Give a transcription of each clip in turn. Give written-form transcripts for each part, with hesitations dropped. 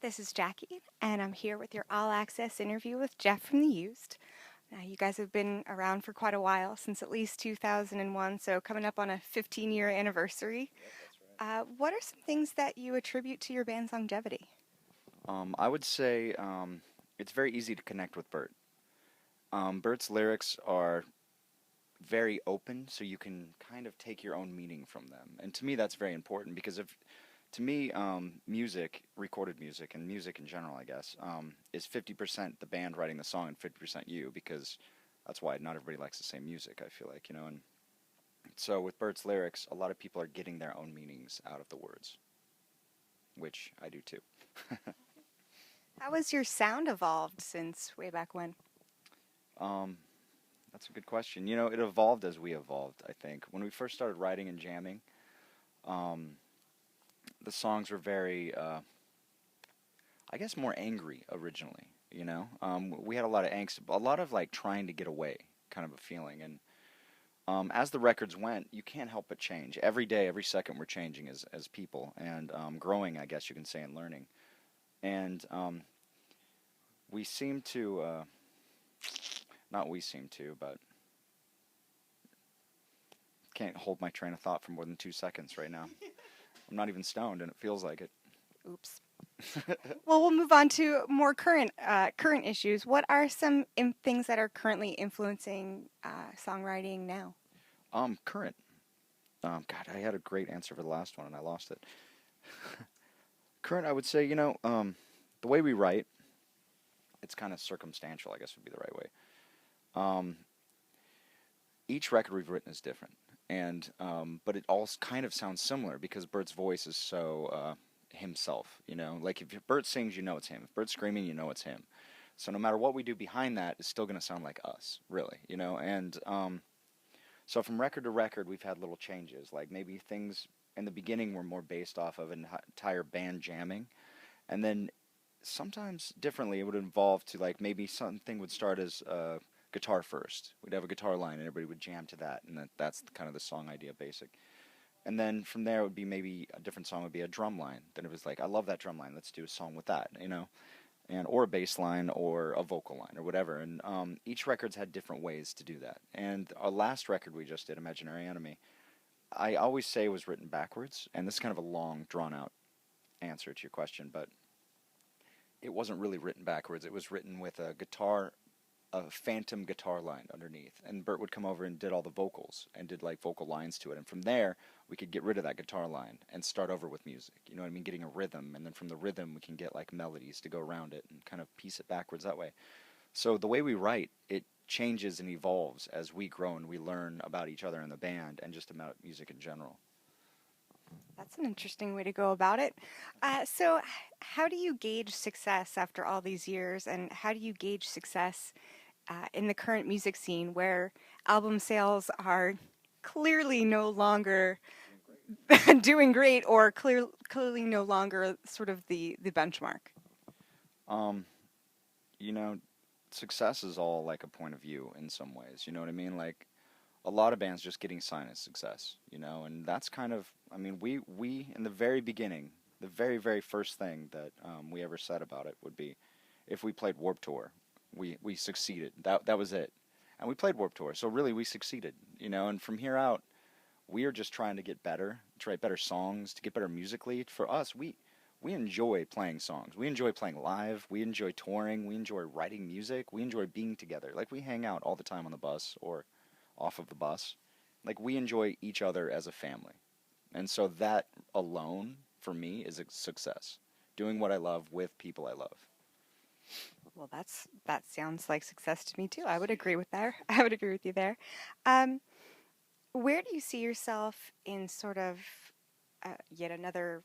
This is Jackie, and I'm here with your all access interview with Jeff from the Used. Now, you guys have been around for quite a while, since at least 2001, so coming up on a 15-year anniversary. Yep, that's right. What are some things that you attribute to your band's longevity? I would say it's very easy to connect with Bert. Bert's lyrics are very open, so you can kind of take your own meaning from them. And to me, that's very important because to me, music, recorded music, and music in general, I guess, is 50% the band writing the song and 50% you, because that's why not everybody likes the same music, I feel like, and so with Bert's lyrics, a lot of people are getting their own meanings out of the words, which I do too. How has your sound evolved since way back when? Um, That's a good question. It evolved as we evolved, I think. When we first started writing and jamming, um, the songs were very, I guess, more angry originally. We had a lot of angst, a lot of like trying to get away kind of a feeling. And as the records went, you can't help but change. Every day, every second, we're changing as people and growing, I guess you can say, and learning. And we seem to, not we seem to, but can't hold my train of thought for more than 2 seconds right now. I'm not even stoned, and it feels like it. Oops. Well, we'll move on to more current issues. What are some things that are currently influencing songwriting now? Current. God, I had a great answer for the last one, and I lost it. Current, I would say, the way we write, it's kind of circumstantial, I guess would be the right way. Um, each record we've written is different, and but it all kind of sounds similar because Bert's voice is so himself. Like if Bert sings, you know it's him. If Bert's screaming, you know it's him. So no matter what we do behind that, it's still going to sound like us, really. And so from record to record, we've had little changes. Like maybe things in the beginning were more based off of an entire band jamming, and then sometimes differently it would involve to like maybe something would start as guitar first. We'd have a guitar line and everybody would jam to that, and that's kind of the song idea basic. And then from there it would be maybe a different song would be a drum line. Then it was like, I love that drum line, let's do a song with that. And or a bass line or a vocal line or whatever. And each record's had different ways to do that. And our last record we just did, Imaginary Enemy, I always say was written backwards, and this is kind of a long, drawn-out answer to your question, but it wasn't really written backwards. It was written with a phantom guitar line underneath, and Bert would come over and did all the vocals and did like vocal lines to it, and from there we could get rid of that guitar line and start over with music. You know what I mean? Getting a rhythm, and then from the rhythm we can get like melodies to go around it and kind of piece it backwards that way. So the way we write, it changes and evolves as we grow and we learn about each other in the band and just about music in general. That's an interesting way to go about it. So, how do you gauge success after all these years, and how do you gauge success in the current music scene where album sales are clearly no longer doing great, or clearly no longer sort of the benchmark? Um, you know, Success is all like a point of view in some ways. You know what I mean? Like a lot of bands just getting signed is success. And that's kind of, I mean, we in the very beginning, the very very first thing that we ever said about it would be, if we played Warped Tour, we succeeded. That was it, and we played Warped Tour, so really we succeeded. And from here out, we are just trying to get better, to write better songs, to get better musically. For us, we enjoy playing songs. We enjoy playing live. We enjoy touring. We enjoy writing music. We enjoy being together. Like we hang out all the time on the bus or off of the bus. Like we enjoy each other as a family. And so that alone for me is a success. Doing what I love with people I love. Well, that sounds like success to me too. I would agree with that. I would agree with you there. Um, where do you see yourself in sort of yet another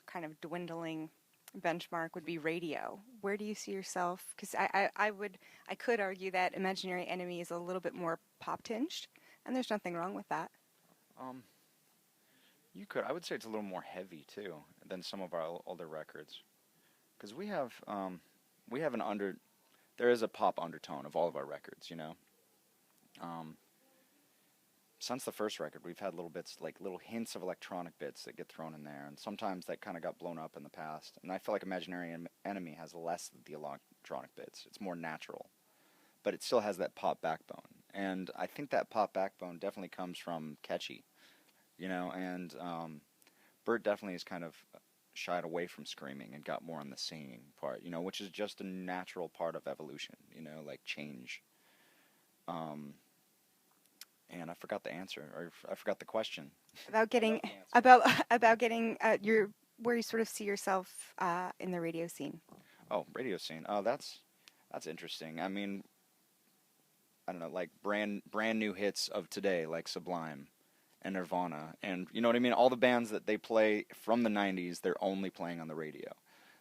kind of dwindling benchmark would be radio. Where do you see yourself? Because I could argue that Imaginary Enemy is a little bit more pop tinged, and there's nothing wrong with that. Um, you could, I would say it's a little more heavy too than some of our older records, because we have there is a pop undertone of all of our records. Um, since the first record, we've had little bits, like little hints of electronic bits that get thrown in there, and sometimes that kind of got blown up in the past. And I feel like Imaginary Enemy has less of the electronic bits. It's more natural, but it still has that pop backbone. And I think that pop backbone definitely comes from Catchy, and Bert definitely has kind of shied away from screaming and got more on the singing part, which is just a natural part of evolution, like change. Um, and I forgot the answer, or I forgot the question. About I getting love the answer. about about getting your where you sort of see yourself in the radio scene. Oh, radio scene. Oh, that's interesting. I mean, I don't know, like brand new hits of today, like Sublime and Nirvana, and you know what I mean. All the bands that they play from the '90s, they're only playing on the radio.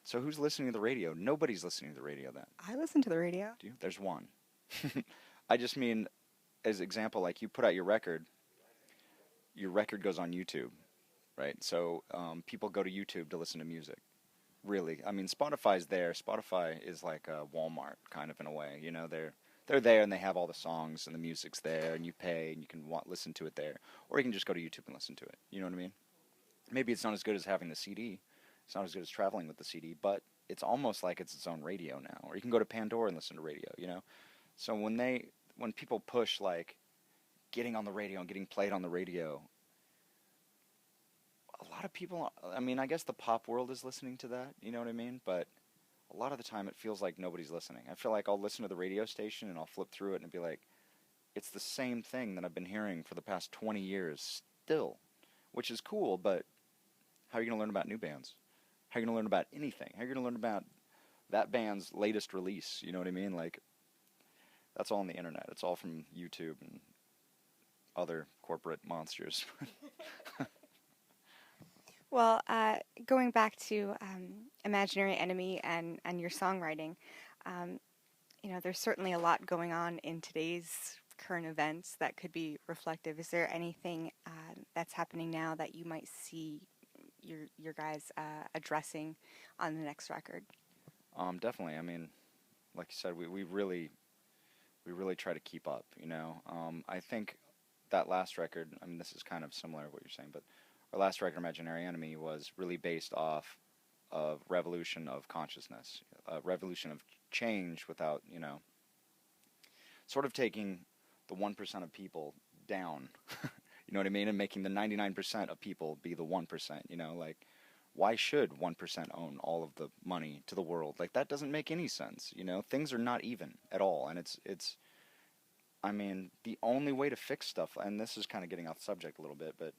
So who's listening to the radio? Nobody's listening to the radio then. I listen to the radio. Do you? There's one. I just mean, as example, like you put out your record goes on YouTube, right? So people go to YouTube to listen to music. Really, I mean, Spotify's there. Spotify is like a Walmart kind of in a way. They're there and they have all the songs and the music's there, and you pay and you can listen to it there, or you can just go to YouTube and listen to it. You know what I mean? Maybe it's not as good as having the CD. It's not as good as traveling with the CD, but it's almost like it's its own radio now. Or you can go to Pandora and listen to radio. So when people push like getting on the radio and getting played on the radio, a lot of people, I mean, I guess the pop world is listening to that, you know what I mean? But a lot of the time it feels like nobody's listening. I feel like I'll listen to the radio station and I'll flip through it and be like, it's the same thing that I've been hearing for the past 20 years still, which is cool, but how are you going to learn about new bands? How are you going to learn about anything? How are you going to learn about that band's latest release? You know what I mean? Like, that's all on the internet. It's all from YouTube and other corporate monsters. Well, going back to Imaginary Enemy and your songwriting, um, there's certainly a lot going on in today's current events that could be reflective. Is there anything that's happening now that you might see your guys addressing on the next record? Definitely. I mean, like you said, we really try to keep up. I think that last record. I mean, this is kind of similar to what you're saying, but our last record, Imaginary Enemy, was really based off of revolution of consciousness, revolution of change without, sort of taking the 1% of people down, you know what I mean, and making the 99% of people be the 1%, like, why should 1% own all of the money to the world? Like, that doesn't make any sense, things are not even at all, and I mean, the only way to fix stuff, and this is kind of getting off the subject a little bit, but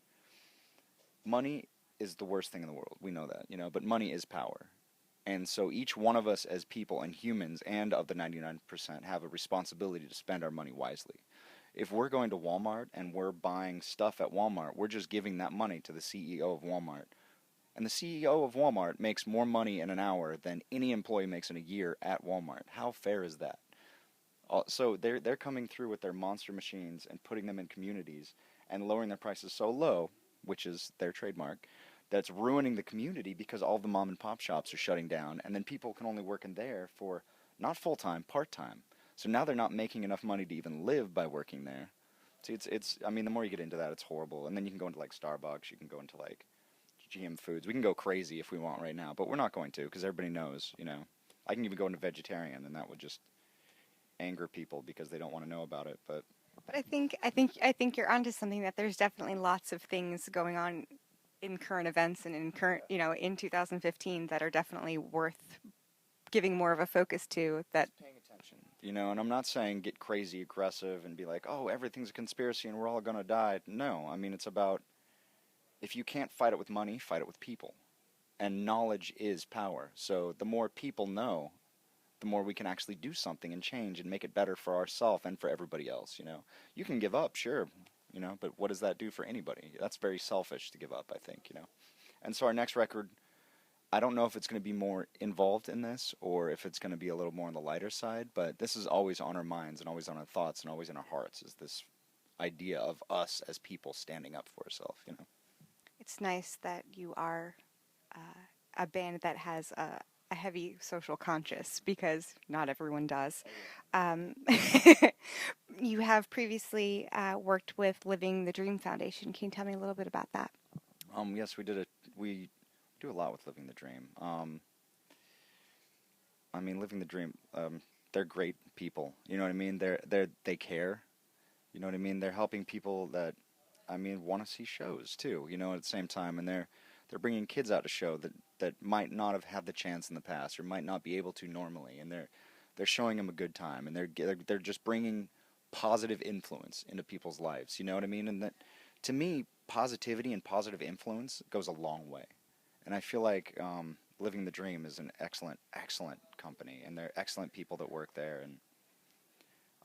money is the worst thing in the world. We know that, but money is power. And so each one of us as people and humans and of the 99% have a responsibility to spend our money wisely. If we're going to Walmart and we're buying stuff at Walmart, we're just giving that money to the CEO of Walmart. And the CEO of Walmart makes more money in an hour than any employee makes in a year at Walmart. How fair is that? So they're coming through with their monster machines and putting them in communities and lowering their prices so low, which is their trademark, that's ruining the community because all the mom and pop shops are shutting down, and then people can only work in there for not full-time, part-time. So now they're not making enough money to even live by working there. See, I mean, the more you get into that, it's horrible. And then you can go into like Starbucks, you can go into like GM Foods. We can go crazy if we want right now, but we're not going to because everybody knows, I can even go into vegetarian, and that would just anger people because they don't want to know about it. But I think you're onto something, that there's definitely lots of things going on in current events and in current, in 2015, that are definitely worth giving more of a focus to. That Paying attention, and I'm not saying get crazy aggressive and be like, oh, everything's a conspiracy and we're all gonna die. No, I mean, it's about, if you can't fight it with money, fight it with people. And knowledge is power. So the more people know, the more we can actually do something and change and make it better for ourselves and for everybody else. You can give up, sure, but what does that do for anybody? That's very selfish to give up, I think. And so our next record, I don't know if it's going to be more involved in this or if it's going to be a little more on the lighter side, but this is always on our minds and always on our thoughts and always in our hearts, is this idea of us as people standing up for ourselves. it's nice that you are uh, a band that has a heavy social conscious because not everyone does. Oh yeah. Um, you have previously worked with Living the Dream Foundation. Can you tell me a little bit about that? Yes, we do a lot with Living the Dream. I mean, Living the Dream. They're great people. You know what I mean? They care. You know what I mean? They're helping people that, I mean, want to see shows too. You know, at the same time, and they're bringing kids out to show that might not have had the chance in the past or might not be able to normally, and they're showing them a good time, and they're just bringing positive influence into people's lives. You know what I mean? And that, to me, positivity and positive influence goes a long way. And I feel like Living the Dream is an excellent company, and they're excellent people that work there. And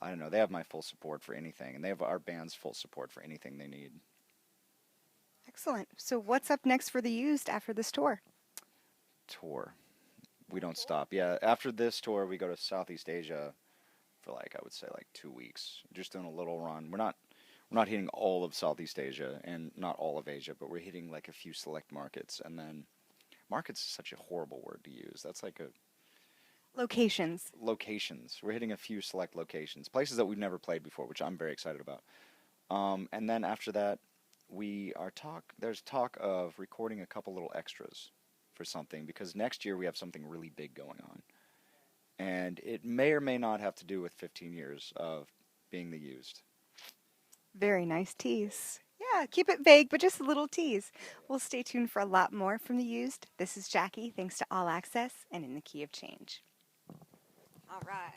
I don't know, they have my full support for anything, and they have our band's full support for anything they need. Excellent. So, what's up next for the Used after this tour? Tour. We don't stop. Yeah, after this tour, we go to Southeast Asia for like I would say like 2 weeks, just doing a little run. We're not hitting all of Southeast Asia and not all of Asia, but we're hitting like a few select markets, and then markets is such a horrible word to use. That's like a Locations. locations. We're hitting a few select locations, places that we've never played before, which I'm very excited about. And then after that, there's talk of recording a couple little extras for something because next year we have something really big going on. And it may or may not have to do with 15 years of being the Used. Very nice tease. Yeah, keep it vague, but just a little tease. We'll stay tuned for a lot more from the Used. This is Jackie, thanks to All Access and In the Key of Change. All right.